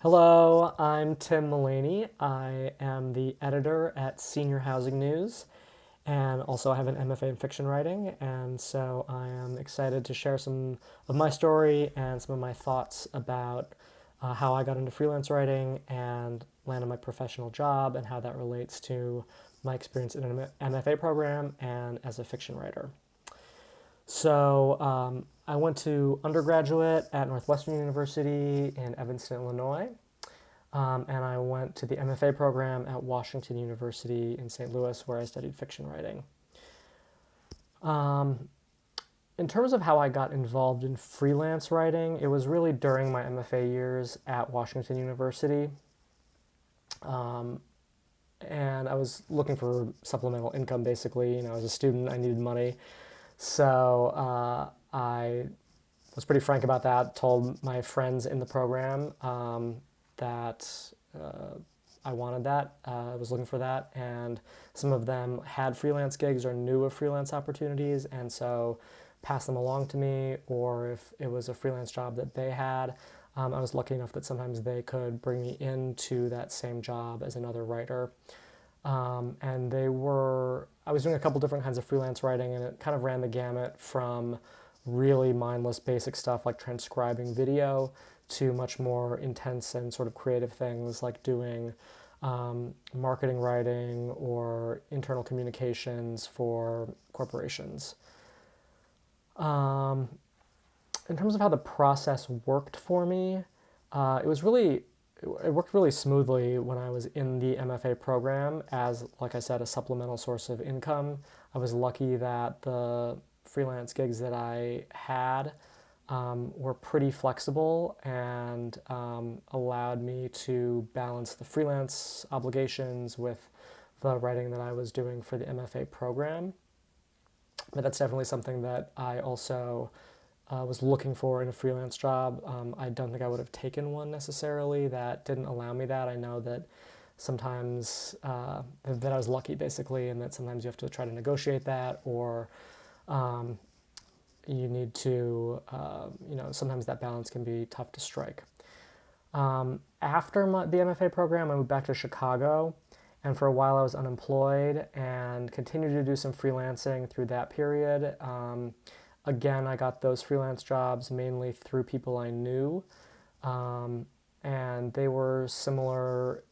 Hello, I'm Tim Mullaney. I am the editor at Senior Housing News, and also I have an MFA in fiction writing, and so I am excited to share some of my story and some of my thoughts about how I got into freelance writing and landed my professional job and how that relates to my experience in an MFA program and as a fiction writer. I went to undergraduate at Northwestern University in Evanston, Illinois, and I went to the MFA program at Washington University in St. Louis, where I studied fiction writing. In terms of how I got involved in freelance writing, it was really during my MFA years at Washington University. And I was looking for supplemental income, basically. As a student, I needed money. I was pretty frank about that, told my friends in the program that I wanted that. I was looking for that, and some of them had freelance gigs or knew of freelance opportunities, and so passed them along to me, or if it was a freelance job that they had, I was lucky enough that sometimes they could bring me into that same job as another writer. I was doing a couple different kinds of freelance writing, and it kind of ran the gamut from really mindless basic stuff like transcribing video to much more intense and sort of creative things like doing marketing writing or internal communications for corporations. In terms of how the process worked for me, it worked really smoothly when I was in the MFA program as, like I said, a supplemental source of income. I was lucky that the freelance gigs that I had were pretty flexible and allowed me to balance the freelance obligations with the writing that I was doing for the MFA program. But that's definitely something that I also was looking for in a freelance job. I don't think I would have taken one necessarily that didn't allow me that. I know that sometimes that I was lucky basically, and that sometimes you have to try to negotiate that, or you need to, sometimes that balance can be tough to strike. After the MFA program, I moved back to Chicago, and for a while I was unemployed and continued to do some freelancing through that period. Again, I got those freelance jobs mainly through people I knew, and they were similar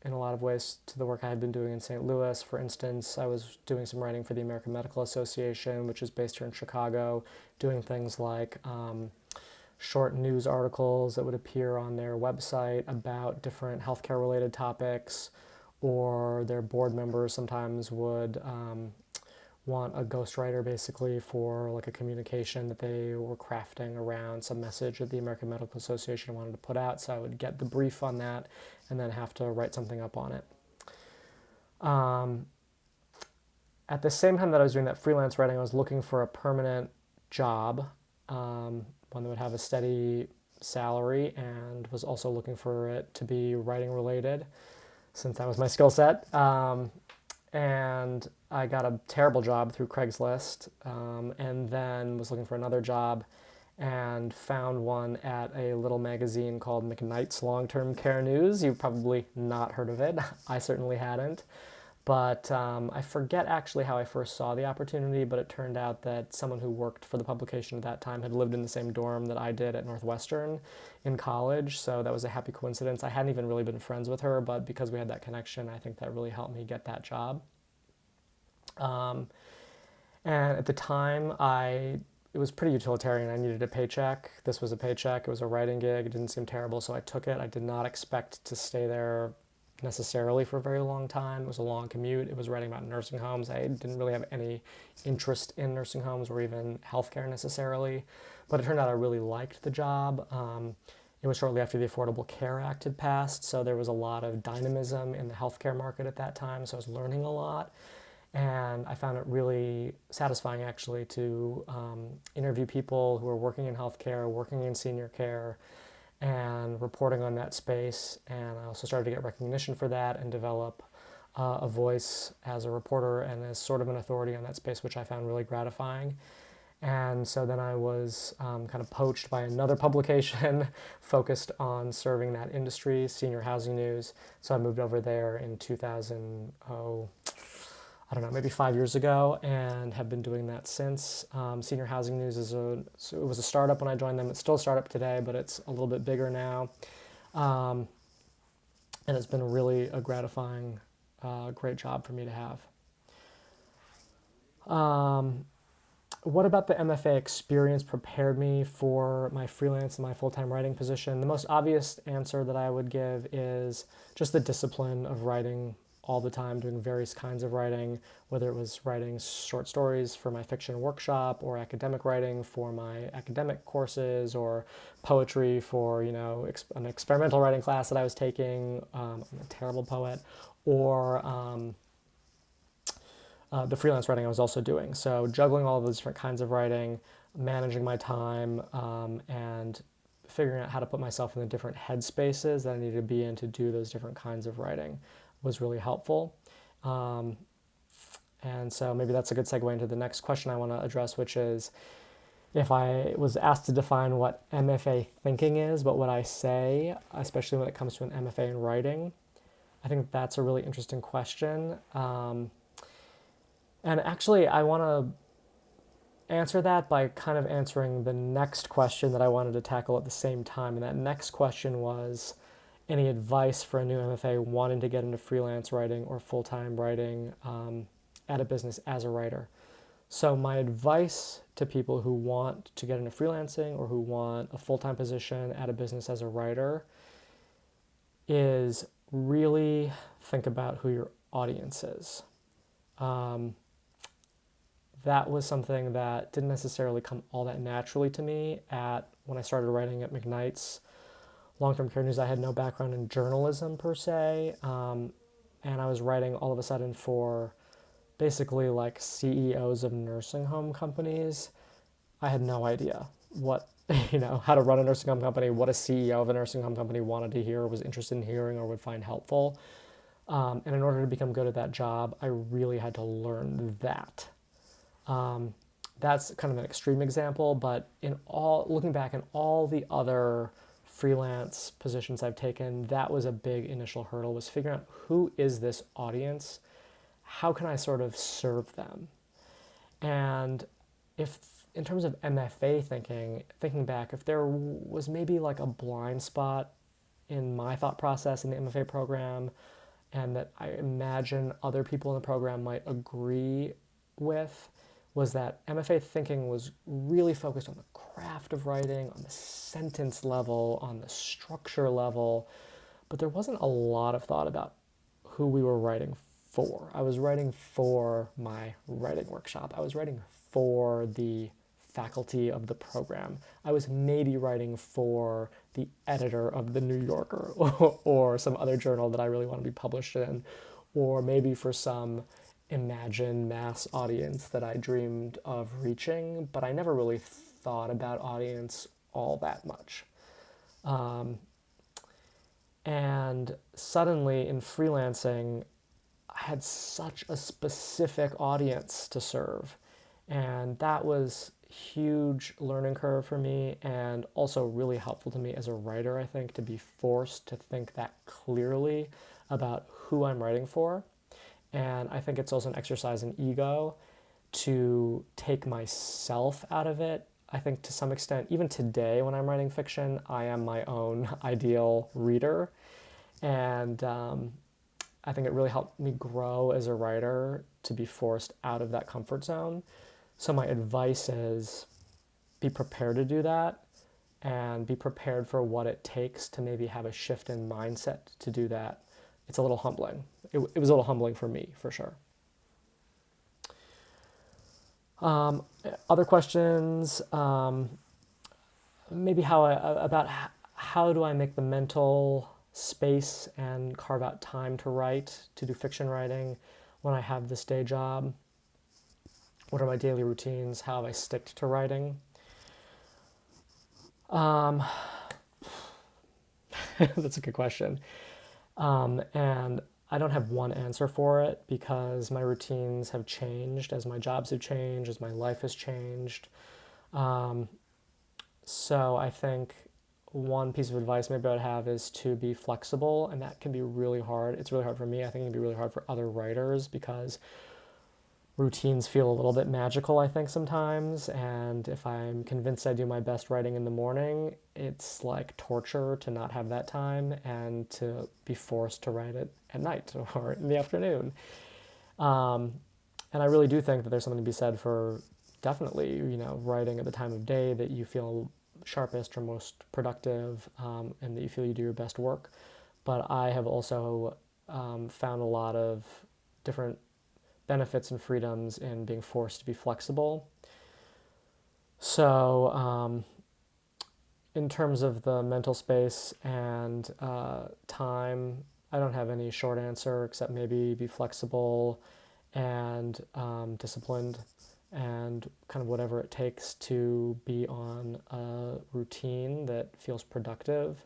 in a lot of ways to the work I had been doing in St. Louis. For instance, I was doing some writing for the American Medical Association, which is based here in Chicago, doing things like short news articles that would appear on their website about different healthcare related topics, or their board members sometimes would want a ghostwriter basically for like a communication that they were crafting around some message that the American Medical Association wanted to put out. So I would get the brief on that and then have to write something up on it. At the same time that I was doing that freelance writing, I was looking for a permanent job, one that would have a steady salary, and was also looking for it to be writing related since that was my skill set. And I got a terrible job through Craigslist, and then was looking for another job and found one at a little magazine called McKnight's Long-Term Care News. You've probably not heard of it. I certainly hadn't. But I forget actually how I first saw the opportunity, but it turned out that someone who worked for the publication at that time had lived in the same dorm that I did at Northwestern in college, so that was a happy coincidence. I hadn't even really been friends with her, but because we had that connection, I think that really helped me get that job. And at the time, it was pretty utilitarian. I needed a paycheck. This was a paycheck. It was a writing gig. It didn't seem terrible, so I took it. I did not expect to stay there necessarily for a very long time. It was a long commute. It was writing about nursing homes. I didn't really have any interest in nursing homes or even healthcare necessarily, but it turned out I really liked the job. It was shortly after the Affordable Care Act had passed, so there was a lot of dynamism in the healthcare market at that time, so I was learning a lot. And I found it really satisfying actually to interview people who are working in healthcare, working in senior care, and reporting on that space. And I also started to get recognition for that and develop a voice as a reporter and as sort of an authority on that space, which I found really gratifying. And so then I was kind of poached by another publication focused on serving that industry, Senior Housing News. So I moved over there in 2000, I don't know, maybe 5 years ago, and have been doing that since. Senior Housing News so it was a startup when I joined them. It's still a startup today, but it's a little bit bigger now. And it's been really a gratifying, great job for me to have. What about the MFA experience prepared me for my freelance and my full-time writing position? The most obvious answer that I would give is just the discipline of writing all the time, doing various kinds of writing, whether it was writing short stories for my fiction workshop or academic writing for my academic courses or poetry for, an experimental writing class that I was taking. I'm a terrible poet. Or the freelance writing I was also doing. So juggling all of those different kinds of writing, managing my time, and figuring out how to put myself in the different headspaces that I needed to be in to do those different kinds of writing was really helpful. And so maybe that's a good segue into the next question I want to address, which is, if I was asked to define what MFA thinking is, what would I say, especially when it comes to an MFA in writing? I think that's a really interesting question. And actually, I want to answer that by kind of answering the next question that I wanted to tackle at the same time. And that next question was, any advice for a new MFA wanting to get into freelance writing or full-time writing at a business as a writer? So my advice to people who want to get into freelancing or who want a full-time position at a business as a writer is really think about who your audience is. That was something that didn't necessarily come all that naturally to me when I started writing at McKnight's Long-Term Care News. I had no background in journalism per se, and I was writing all of a sudden for basically like CEOs of nursing home companies. I had no idea what, how to run a nursing home company, what a CEO of a nursing home company wanted to hear, was interested in hearing, or would find helpful. And in order to become good at that job, I really had to learn that. That's kind of an extreme example, but looking back in all the other freelance positions I've taken, that was a big initial hurdle, was figuring out who is this audience? How can I sort of serve them? And if, in terms of MFA thinking back, if there was maybe like a blind spot in my thought process in the MFA program, and that I imagine other people in the program might agree with, was that MFA thinking was really focused on the craft of writing, on the sentence level, on the structure level, but there wasn't a lot of thought about who we were writing for. I was writing for my writing workshop. I was writing for the faculty of the program. I was maybe writing for the editor of the New Yorker or some other journal that I really want to be published in, or maybe for some imagined mass audience that I dreamed of reaching, but I never really thought about audience all that much. And suddenly in freelancing, I had such a specific audience to serve. And that was huge learning curve for me, and also really helpful to me as a writer, I think, to be forced to think that clearly about who I'm writing for. And I think it's also an exercise in ego to take myself out of it. I think to some extent, even today when I'm writing fiction, I am my own ideal reader. And I think it really helped me grow as a writer to be forced out of that comfort zone. So my advice is be prepared to do that, and be prepared for what it takes to maybe have a shift in mindset to do that. It's a little humbling. It was a little humbling for me, for sure. Other questions, maybe about how do I make the mental space and carve out time to write, to do fiction writing when I have this day job? What are my daily routines? How have I stick to writing? That's a good question. And I don't have one answer for it because my routines have changed as my jobs have changed, as my life has changed. Um, so I think one piece of advice maybe I'd have is to be flexible, and that can be really hard. It's really hard for me. I think it can be really hard for other writers because routines feel a little bit magical, I think, sometimes. And if I'm convinced I do my best writing in the morning, it's like torture to not have that time and to be forced to write it at night or in the afternoon. Um, and I really do think that there's something to be said for definitely, writing at the time of day that you feel sharpest or most productive, and that you feel you do your best work. But I have also found a lot of different benefits and freedoms in being forced to be flexible. So, in terms of the mental space and time, I don't have any short answer except maybe be flexible and disciplined and kind of whatever it takes to be on a routine that feels productive.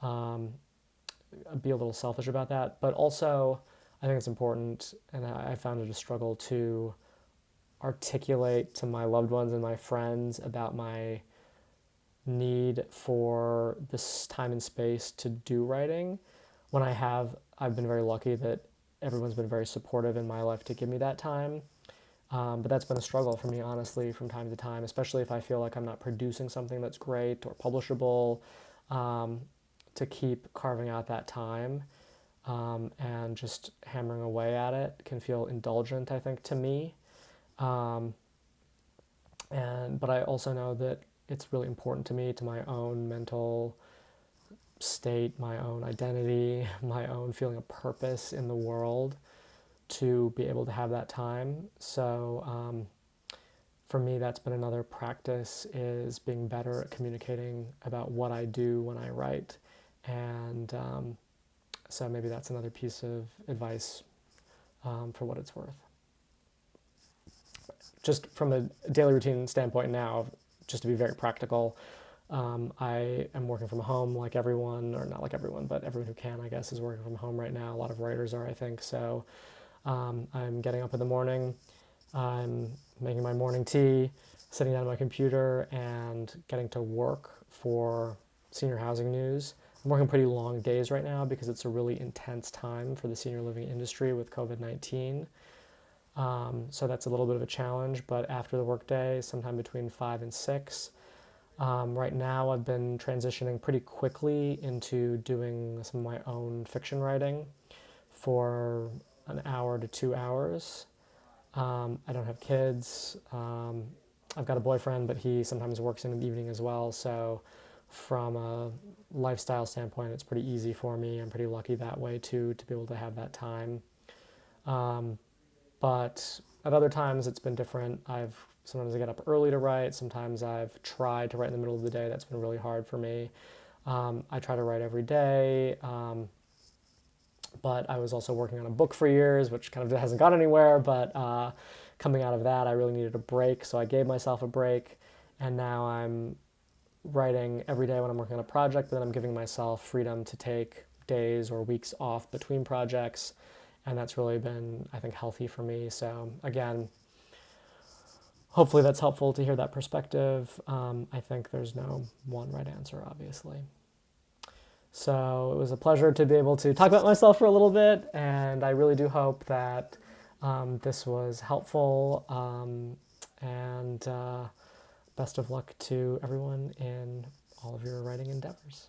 Um, be a little selfish about that, but also I think it's important, and I found it a struggle to articulate to my loved ones and my friends about my need for this time and space to do writing. When I've been very lucky that everyone's been very supportive in my life to give me that time. But that's been a struggle for me, honestly, from time to time, especially if I feel like I'm not producing something that's great or publishable, um, to keep carving out that time, and just hammering away at it can feel indulgent, I think, to me. Um, but I also know that it's really important to me, to my own mental state, my own identity, my own feeling of purpose in the world, to be able to have that time. So for me, that's been another practice, is being better at communicating about what I do when I write. And so maybe that's another piece of advice, for what it's worth. Just from a daily routine standpoint now, just to be very practical, I am working from home like everyone, or not like everyone, but everyone who can, I guess, is working from home right now. A lot of writers are, I think. So I'm getting up in the morning, I'm making my morning tea, sitting down at my computer, and getting to work for Senior Housing News. I'm working pretty long days right now because it's a really intense time for the senior living industry with COVID-19. So that's a little bit of a challenge, but after the workday, sometime between 5 and 6. Right now, I've been transitioning pretty quickly into doing some of my own fiction writing for an hour to 2 hours. I don't have kids. I've got a boyfriend, but he sometimes works in the evening as well. So from a lifestyle standpoint, it's pretty easy for me. I'm pretty lucky that way too, to be able to have that time. Um, but at other times, it's been different. Sometimes I get up early to write. Sometimes I've tried to write in the middle of the day. That's been really hard for me. I try to write every day. But I was also working on a book for years, which kind of hasn't gone anywhere. But coming out of that, I really needed a break. So I gave myself a break. And now I'm writing every day when I'm working on a project. But then I'm giving myself freedom to take days or weeks off between projects. And that's really been, I think, healthy for me. So again, hopefully that's helpful to hear that perspective. I think there's no one right answer, obviously. So it was a pleasure to be able to talk about myself for a little bit, and I really do hope that this was helpful, and best of luck to everyone in all of your writing endeavors.